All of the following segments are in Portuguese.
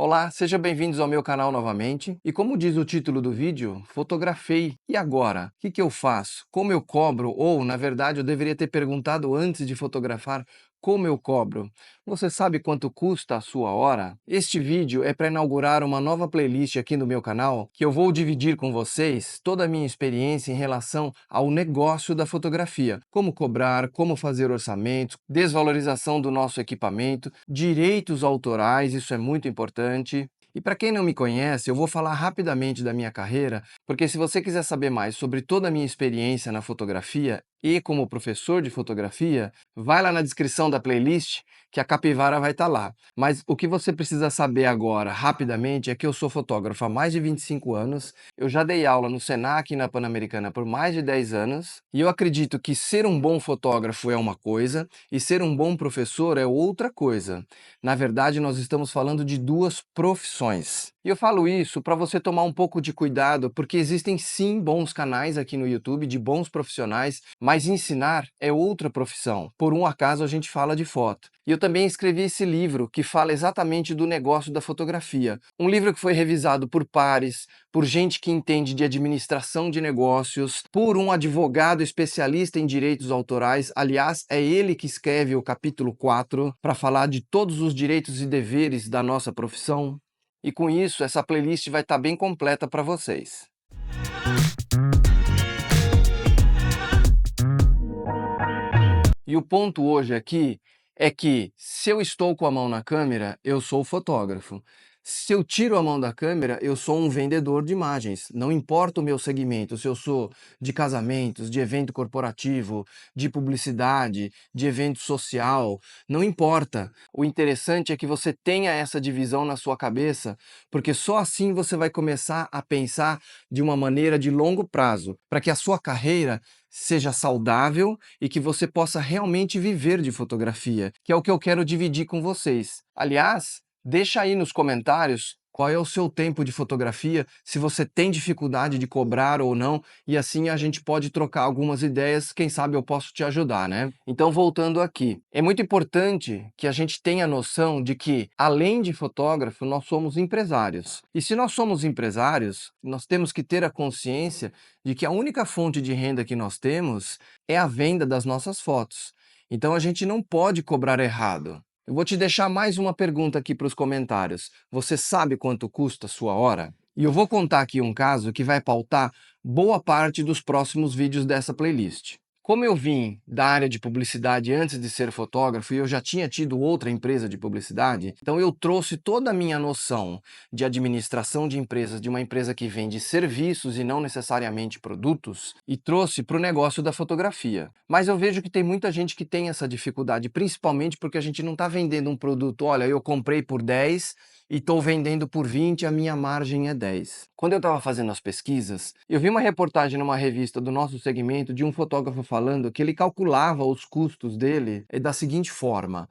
Olá, sejam bem-vindos ao meu canal novamente. E como diz o título do vídeo, fotografei. E agora? O que eu faço? Como eu cobro? Ou, na verdade, eu deveria ter perguntado antes de fotografar como eu cobro. Você sabe quanto custa a sua hora? Este vídeo é para inaugurar uma nova playlist aqui no meu canal, que eu vou dividir com vocês toda a minha experiência em relação ao negócio da fotografia. Como cobrar, como fazer orçamentos, desvalorização do nosso equipamento, direitos autorais, isso é muito importante. E para quem não me conhece, eu vou falar rapidamente da minha carreira, porque se você quiser saber mais sobre toda a minha experiência na fotografia e como professor de fotografia, vai lá na descrição da playlist que a capivara vai estar lá. Mas o que você precisa saber agora, rapidamente, é que eu sou fotógrafo há mais de 25 anos, eu já dei aula no Senac e na Pan-Americana por mais de 10 anos, e eu acredito que ser um bom fotógrafo é uma coisa e ser um bom professor é outra coisa. Na verdade, nós estamos falando de duas profissões. E eu falo isso para você tomar um pouco de cuidado, porque existem sim bons canais aqui no YouTube de bons profissionais, mas ensinar é outra profissão. Por um acaso a gente fala de foto. E eu também escrevi esse livro que fala exatamente do negócio da fotografia. Um livro que foi revisado por pares, por gente que entende de administração de negócios, por um advogado especialista em direitos autorais. Aliás, é ele que escreve o capítulo 4 para falar de todos os direitos e deveres da nossa profissão. E com isso, essa playlist vai estar bem completa para vocês. E o ponto hoje aqui é que, se eu estou com a mão na câmera, eu sou fotógrafo. Se eu tiro a mão da câmera, eu sou um vendedor de imagens. Não importa o meu segmento, se eu sou de casamentos, de evento corporativo, de publicidade, de evento social, não importa. O interessante é que você tenha essa divisão na sua cabeça, porque só assim você vai começar a pensar de uma maneira de longo prazo, para que a sua carreira seja saudável e que você possa realmente viver de fotografia, que é o que eu quero dividir com vocês. Aliás, deixa aí nos comentários qual é o seu tempo de fotografia, se você tem dificuldade de cobrar ou não, e assim a gente pode trocar algumas ideias, quem sabe eu posso te ajudar, né? Então, voltando aqui, é muito importante que a gente tenha noção de que, além de fotógrafo, nós somos empresários. E se nós somos empresários, nós temos que ter a consciência de que a única fonte de renda que nós temos é a venda das nossas fotos. Então, a gente não pode cobrar errado. Eu vou te deixar mais uma pergunta aqui para os comentários. Você sabe quanto custa a sua hora? E eu vou contar aqui um caso que vai pautar boa parte dos próximos vídeos dessa playlist. Como eu vim da área de publicidade antes de ser fotógrafo e eu já tinha tido outra empresa de publicidade, então eu trouxe toda a minha noção de administração de empresas, de uma empresa que vende serviços e não necessariamente produtos, e trouxe para o negócio da fotografia. Mas eu vejo que tem muita gente que tem essa dificuldade, principalmente porque a gente não está vendendo um produto, olha, eu comprei por 10 e estou vendendo por 20, a minha margem é 10. Quando eu estava fazendo as pesquisas, eu vi uma reportagem numa revista do nosso segmento de um fotógrafo falando que ele calculava os custos dele da seguinte forma: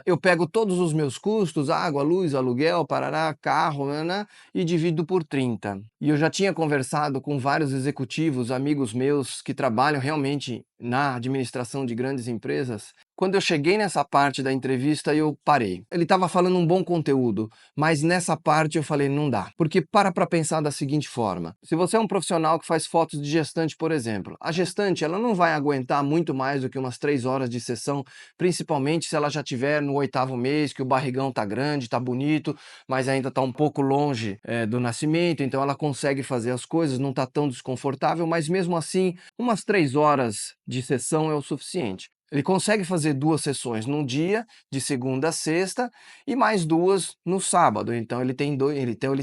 eu pego todos os meus custos, água, luz, aluguel, parará, carro, né, e divido por 30. E eu já tinha conversado com vários executivos, amigos meus, que trabalham realmente na administração de grandes empresas. Quando eu cheguei nessa parte da entrevista, eu parei. Ele estava falando um bom conteúdo, mas nessa parte eu falei, não dá. Porque para pensar da seguinte forma: se você é um profissional que faz fotos de gestante, por exemplo, a gestante ela não vai aguentar muito mais do que umas 3 horas de sessão, principalmente se ela já estiver no 8º mês, que o barrigão tá grande, tá bonito, mas ainda tá um pouco longe do nascimento, então ela consegue fazer as coisas, não tá tão desconfortável, mas mesmo assim, umas 3 horas de sessão é o suficiente. Ele consegue fazer 2 sessões num dia, de segunda a sexta, e mais 2 no sábado. Então ele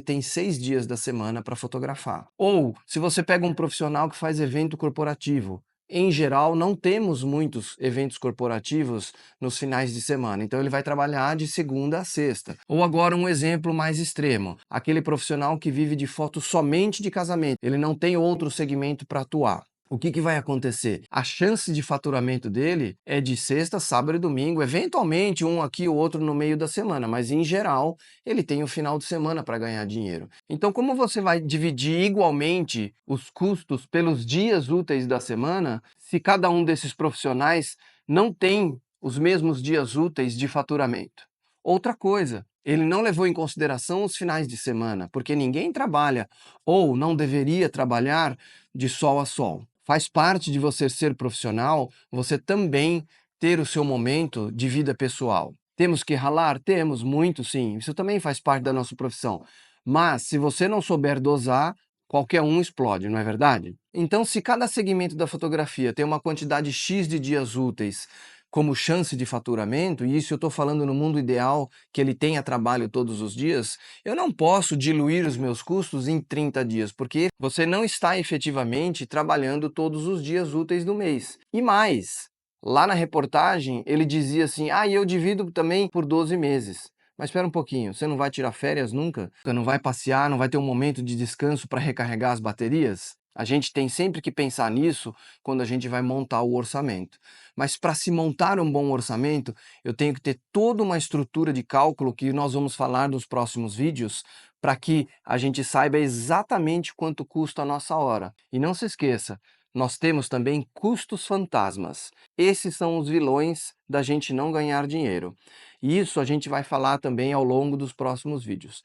tem 6 dias da semana para fotografar. Ou, se você pega um profissional que faz evento corporativo, em geral não temos muitos eventos corporativos nos finais de semana, então ele vai trabalhar de segunda a sexta. Ou agora um exemplo mais extremo, aquele profissional que vive de foto somente de casamento, ele não tem outro segmento para atuar. O que vai acontecer? A chance de faturamento dele é de sexta, sábado e domingo, eventualmente um aqui ou outro no meio da semana, mas em geral ele tem o final de semana para ganhar dinheiro. Então, como você vai dividir igualmente os custos pelos dias úteis da semana, se cada um desses profissionais não tem os mesmos dias úteis de faturamento? Outra coisa, Ele não levou em consideração os finais de semana, porque ninguém trabalha ou não deveria trabalhar de sol a sol. Faz parte de você ser profissional, você também ter o seu momento de vida pessoal. Temos que ralar? Temos, muito sim. Isso também faz parte da nossa profissão. Mas se você não souber dosar, qualquer um explode, não é verdade? Então, se cada segmento da fotografia tem uma quantidade X de dias úteis como chance de faturamento, e isso eu estou falando no mundo ideal, que ele tenha trabalho todos os dias, eu não posso diluir os meus custos em 30 dias, porque você não está efetivamente trabalhando todos os dias úteis do mês. E mais, lá na reportagem ele dizia assim, e eu divido também por 12 meses. Mas espera um pouquinho, você não vai tirar férias nunca? Você não vai passear, não vai ter um momento de descanso para recarregar as baterias? A gente tem sempre que pensar nisso quando a gente vai montar o orçamento. Mas para se montar um bom orçamento, eu tenho que ter toda uma estrutura de cálculo que nós vamos falar nos próximos vídeos, para que a gente saiba exatamente quanto custa a nossa hora. E não se esqueça, nós temos também custos fantasmas. Esses são os vilões da gente não ganhar dinheiro. E isso a gente vai falar também ao longo dos próximos vídeos.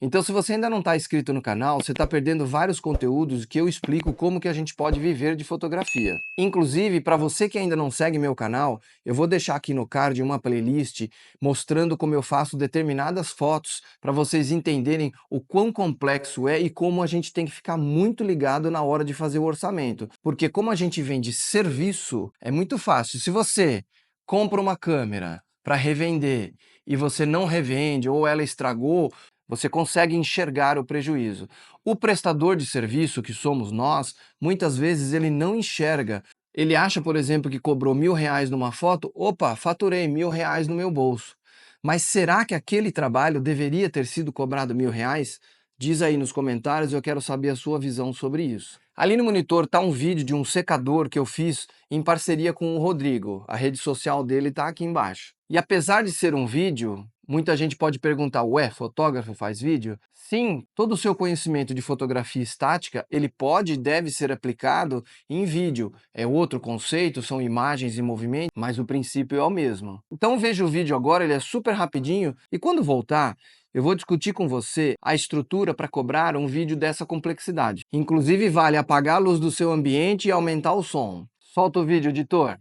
Então, se você ainda não está inscrito no canal, você está perdendo vários conteúdos que eu explico como que a gente pode viver de fotografia. Inclusive, para você que ainda não segue meu canal, eu vou deixar aqui no card uma playlist mostrando como eu faço determinadas fotos para vocês entenderem o quão complexo é e como a gente tem que ficar muito ligado na hora de fazer o orçamento. Porque como a gente vende serviço, é muito fácil. Se você compra uma câmera para revender e você não revende ou ela estragou, você consegue enxergar o prejuízo. O prestador de serviço, que somos nós, muitas vezes ele não enxerga. Ele acha, por exemplo, que cobrou R$ 1.000 numa foto, opa, faturei R$ 1.000 no meu bolso. Mas será que aquele trabalho deveria ter sido cobrado R$ 1.000? Diz aí nos comentários, eu quero saber a sua visão sobre isso. Ali no monitor está um vídeo de um secador que eu fiz em parceria com o Rodrigo. A rede social dele está aqui embaixo. E apesar de ser um vídeo, muita gente pode perguntar, ué, fotógrafo faz vídeo? Sim, todo o seu conhecimento de fotografia estática, ele pode e deve ser aplicado em vídeo. É outro conceito, são imagens em movimento, mas o princípio é o mesmo. Então veja o vídeo agora, ele é super rapidinho, e quando voltar, eu vou discutir com você a estrutura para cobrar um vídeo dessa complexidade. Inclusive vale apagar a luz do seu ambiente e aumentar o som. Solta o vídeo, editor.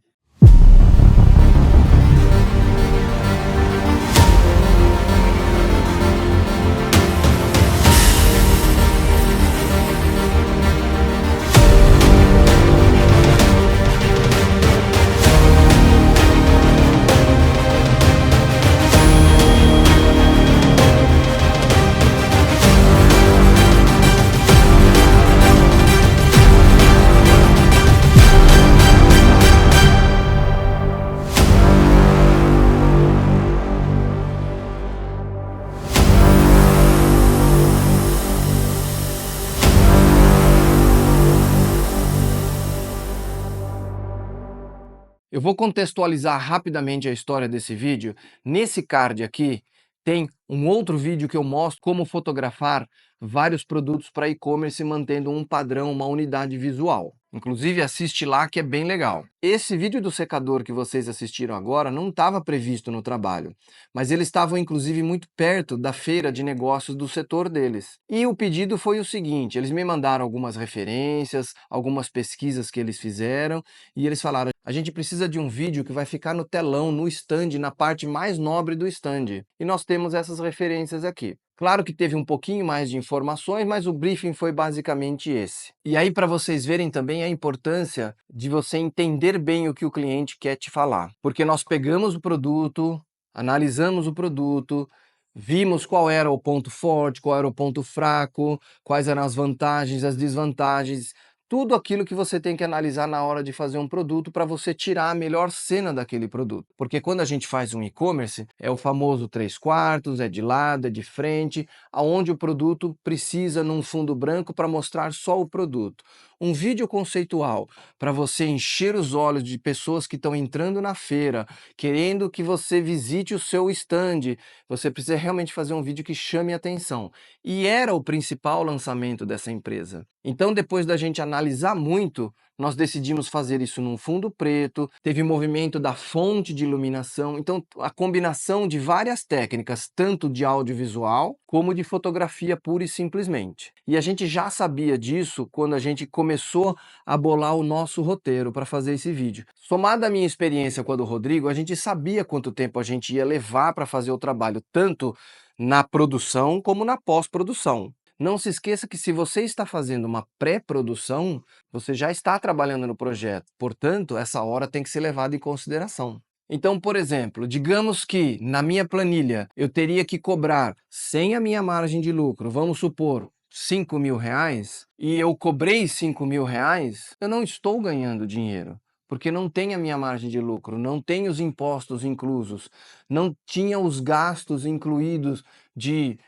Eu vou contextualizar rapidamente a história desse vídeo. Nesse card aqui tem um outro vídeo que eu mostro como fotografar vários produtos para e-commerce mantendo um padrão, uma unidade visual. Inclusive assiste lá que é bem legal. Esse vídeo do secador que vocês assistiram agora não estava previsto no trabalho, mas eles estavam inclusive muito perto da feira de negócios do setor deles. E o pedido foi o seguinte, eles me mandaram algumas referências, algumas pesquisas que eles fizeram e eles falaram, a gente precisa de um vídeo que vai ficar no telão, no stand, na parte mais nobre do stand. E nós temos essas referências aqui. Claro que teve um pouquinho mais de informações, mas o briefing foi basicamente esse. E aí para vocês verem também a importância de você entender bem o que o cliente quer te falar. Porque nós pegamos o produto, analisamos o produto, vimos qual era o ponto forte, qual era o ponto fraco, quais eram as vantagens, as desvantagens, tudo aquilo que você tem que analisar na hora de fazer um produto para você tirar a melhor cena daquele produto. Porque quando a gente faz um e-commerce, é o famoso 3/4, é de lado, é de frente, aonde o produto precisa num fundo branco para mostrar só o produto. Um vídeo conceitual para você encher os olhos de pessoas que estão entrando na feira, querendo que você visite o seu stand, você precisa realmente fazer um vídeo que chame a atenção. E era o principal lançamento dessa empresa. Então, depois da gente analisar muito, nós decidimos fazer isso num fundo preto, teve movimento da fonte de iluminação, então a combinação de várias técnicas, tanto de audiovisual como de fotografia pura e simplesmente. E a gente já sabia disso quando a gente começou a bolar o nosso roteiro para fazer esse vídeo. Somada à minha experiência com a do Rodrigo, a gente sabia quanto tempo a gente ia levar para fazer o trabalho, tanto na produção como na pós-produção. Não se esqueça que se você está fazendo uma pré-produção, você já está trabalhando no projeto, portanto, essa hora tem que ser levada em consideração. Então, por exemplo, digamos que na minha planilha eu teria que cobrar, sem a minha margem de lucro, vamos supor, R$ 5.000, e eu cobrei R$ 5.000, eu não estou ganhando dinheiro, porque não tem a minha margem de lucro, não tem os impostos inclusos, não tinha os gastos incluídos de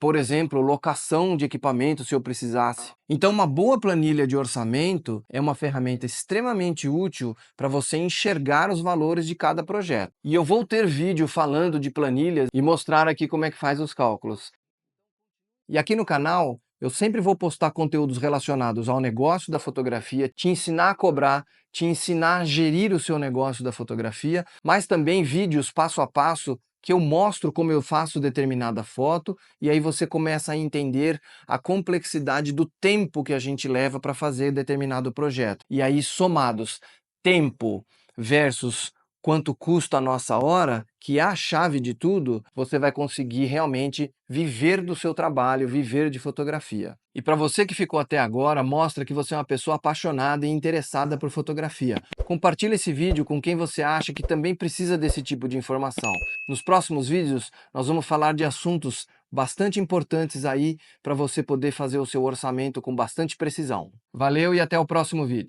por exemplo, locação de equipamento se eu precisasse. Então, uma boa planilha de orçamento é uma ferramenta extremamente útil para você enxergar os valores de cada projeto. E eu vou ter vídeo falando de planilhas e mostrar aqui como é que faz os cálculos. E aqui no canal, eu sempre vou postar conteúdos relacionados ao negócio da fotografia, te ensinar a cobrar, te ensinar a gerir o seu negócio da fotografia, mas também vídeos passo a passo que eu mostro como eu faço determinada foto, e aí você começa a entender a complexidade do tempo que a gente leva para fazer determinado projeto. E aí, somados tempo versus quanto custa a nossa hora, que é a chave de tudo, você vai conseguir realmente viver do seu trabalho, viver de fotografia. E para você que ficou até agora, mostra que você é uma pessoa apaixonada e interessada por fotografia. Compartilhe esse vídeo com quem você acha que também precisa desse tipo de informação. Nos próximos vídeos, nós vamos falar de assuntos bastante importantes aí para você poder fazer o seu orçamento com bastante precisão. Valeu e até o próximo vídeo.